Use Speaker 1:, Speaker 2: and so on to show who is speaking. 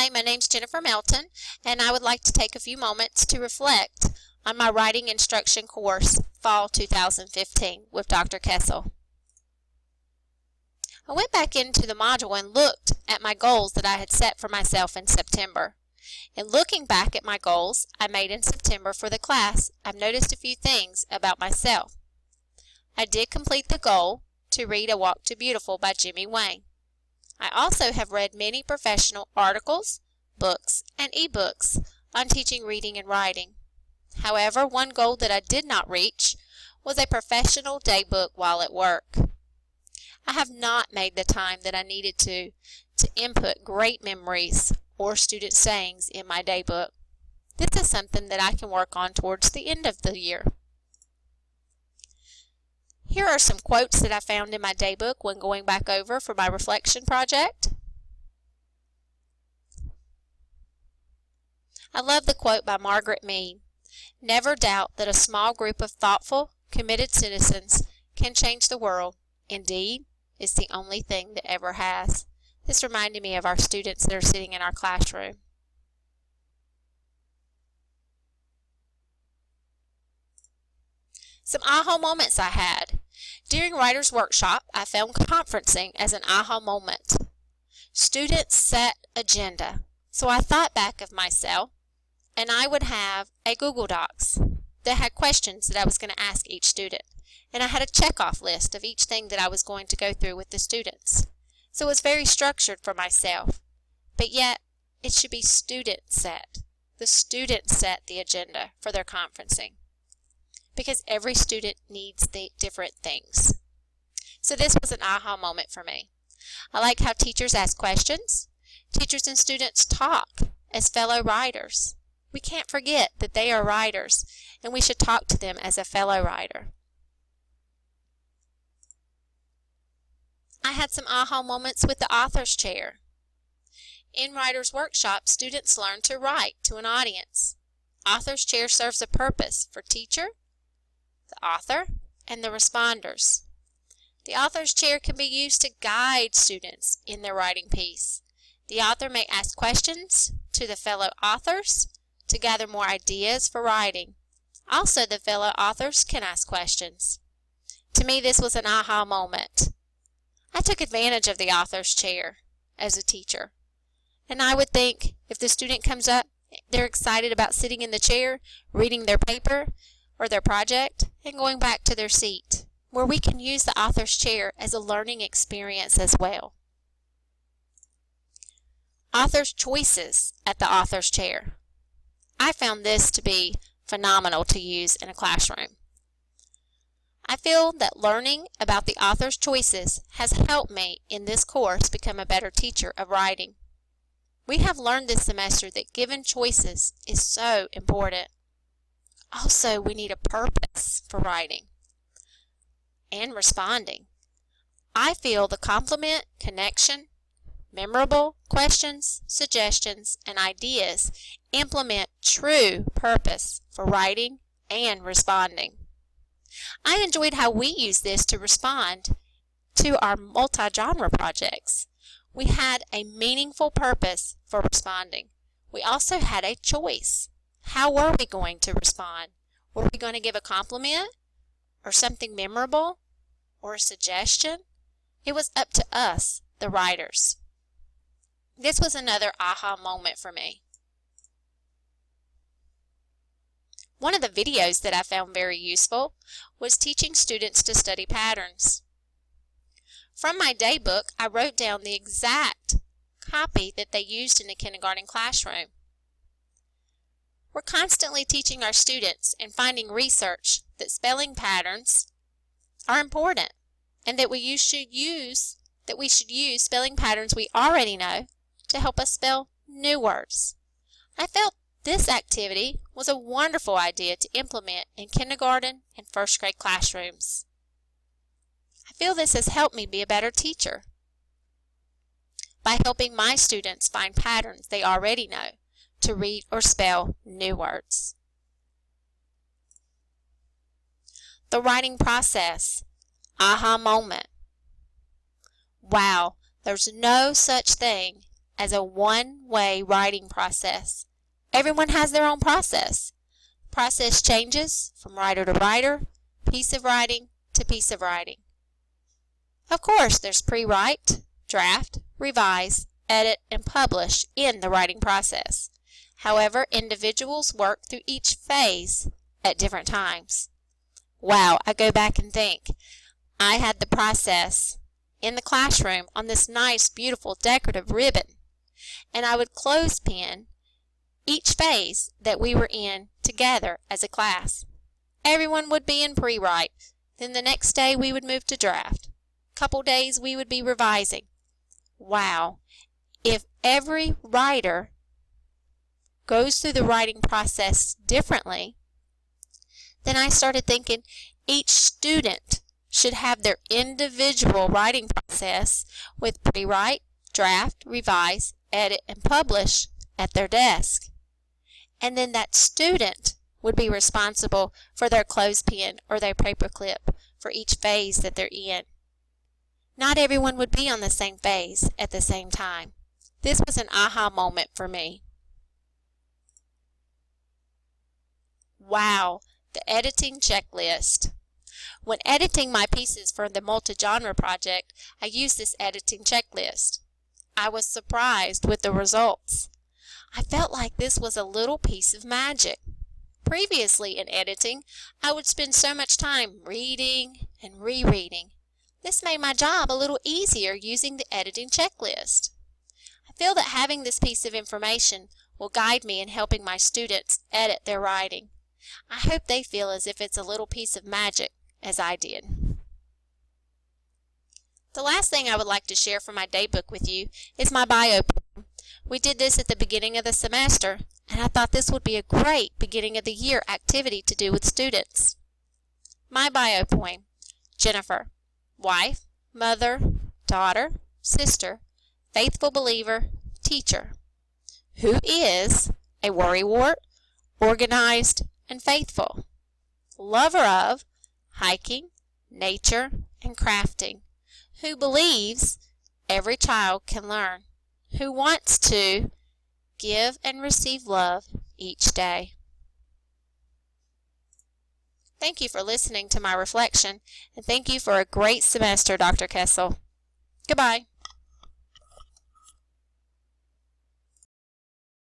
Speaker 1: Hi, my name's Jennifer Melton, and I would like to take a few moments to reflect on my writing instruction course, Fall 2015, with Dr. Kessel. I went back into the module and looked at my goals that I had set for myself in September. In looking back at my goals I made in September for the class, I've noticed a few things about myself. I did complete the goal to read A Walk to Beautiful by Jimmy Wayne. I also have read many professional articles, books, and ebooks on teaching reading and writing. However, one goal that I did not reach was a professional daybook while at work. I have not made the time that I needed to input great memories or student sayings in my daybook. This is something that I can work on towards the end of the year. Here are some quotes that I found in my daybook when going back over for my reflection project. I love the quote by Margaret Mead. "Never doubt that a small group of thoughtful, committed citizens can change the world. Indeed, it's the only thing that ever has." This reminded me of our students that are sitting in our classroom. Some aha moments I had. During Writer's Workshop, I found conferencing as an aha moment. Students set agenda. So I thought back of myself, and I would have a Google Docs that had questions that I was going to ask each student. And I had a check-off list of each thing that I was going to go through with the students. So it was very structured for myself. But yet, it should be student-set. The students set the agenda for their conferencing, because every student needs the different things. So this was an aha moment for me. I like how teachers ask questions. Teachers and students talk as fellow writers. We can't forget that they are writers, and we should talk to them as a fellow writer. I had some aha moments with the author's chair. In Writer's Workshop, students learn to write to an audience. Author's chair serves a purpose for teacher, the author, and the responders. The author's chair can be used to guide students in their writing piece. The author may ask questions to the fellow authors to gather more ideas for writing. Also, the fellow authors can ask questions. To me, this was an aha moment. I took advantage of the author's chair as a teacher. And I would think if the student comes up, they're excited about sitting in the chair, reading their paper or their project, and going back to their seat, where we can use the author's chair as a learning experience as well. Author's choices at the author's chair. I found this to be phenomenal to use in a classroom. I feel that learning about the author's choices has helped me in this course become a better teacher of writing. We have learned this semester that given choices is so important. Also, we need a purpose for writing and responding. I feel the complement, connection, memorable questions, suggestions, and ideas implement true purpose for writing and responding. I enjoyed how we used this to respond to our multi-genre projects. We had a meaningful purpose for responding. We also had a choice. How were we going to respond? Were we going to give a compliment or something memorable or a suggestion? It was up to us, the writers. This was another aha moment for me. One of the videos that I found very useful was teaching students to study patterns. From my daybook, I wrote down the exact copy that they used in the kindergarten classroom. We're constantly teaching our students and finding research that spelling patterns are important, and that we should use spelling patterns we already know to help us spell new words. I felt this activity was a wonderful idea to implement in kindergarten and first grade classrooms. I feel this has helped me be a better teacher by helping my students find patterns they already know to read or spell new words. The writing process. Aha moment. Wow, there's no such thing as a one-way writing process. Everyone has their own process. Process changes from writer to writer, piece of writing to piece of writing. Of course, there's pre-write, draft, revise, edit, and publish in the writing process. However, individuals work through each phase at different times. Wow, I go back and think. I had the process in the classroom on this nice, beautiful, decorative ribbon, and I would clothespin each phase that we were in together as a class. Everyone would be in pre-write. Then the next day we would move to draft. Couple days we would be revising. Wow, if every writer goes through the writing process differently, then I started thinking each student should have their individual writing process with pre-write, draft, revise, edit, and publish at their desk. And then that student would be responsible for their clothespin or their paperclip for each phase that they're in. Not everyone would be on the same phase at the same time. This was an aha moment for me. Wow, the editing checklist. When editing my pieces for the multi-genre project, I used this editing checklist. I was surprised with the results. I felt like this was a little piece of magic. Previously in editing, I would spend so much time reading and rereading. This made my job a little easier using the editing checklist. I feel that having this piece of information will guide me in helping my students edit their writing. I hope they feel as if it's a little piece of magic, as I did. The last thing I would like to share from my daybook with you is my bio poem. We did this at the beginning of the semester, and I thought this would be a great beginning of the year activity to do with students. My bio poem: Jennifer, wife, mother, daughter, sister, faithful believer, teacher, who is a worrywart, organized, and faithful, lover of hiking, nature, and crafting, who believes every child can learn, who wants to give and receive love each day. Thank you for listening to my reflection, and thank you for a great semester, Dr. Kessel. Goodbye.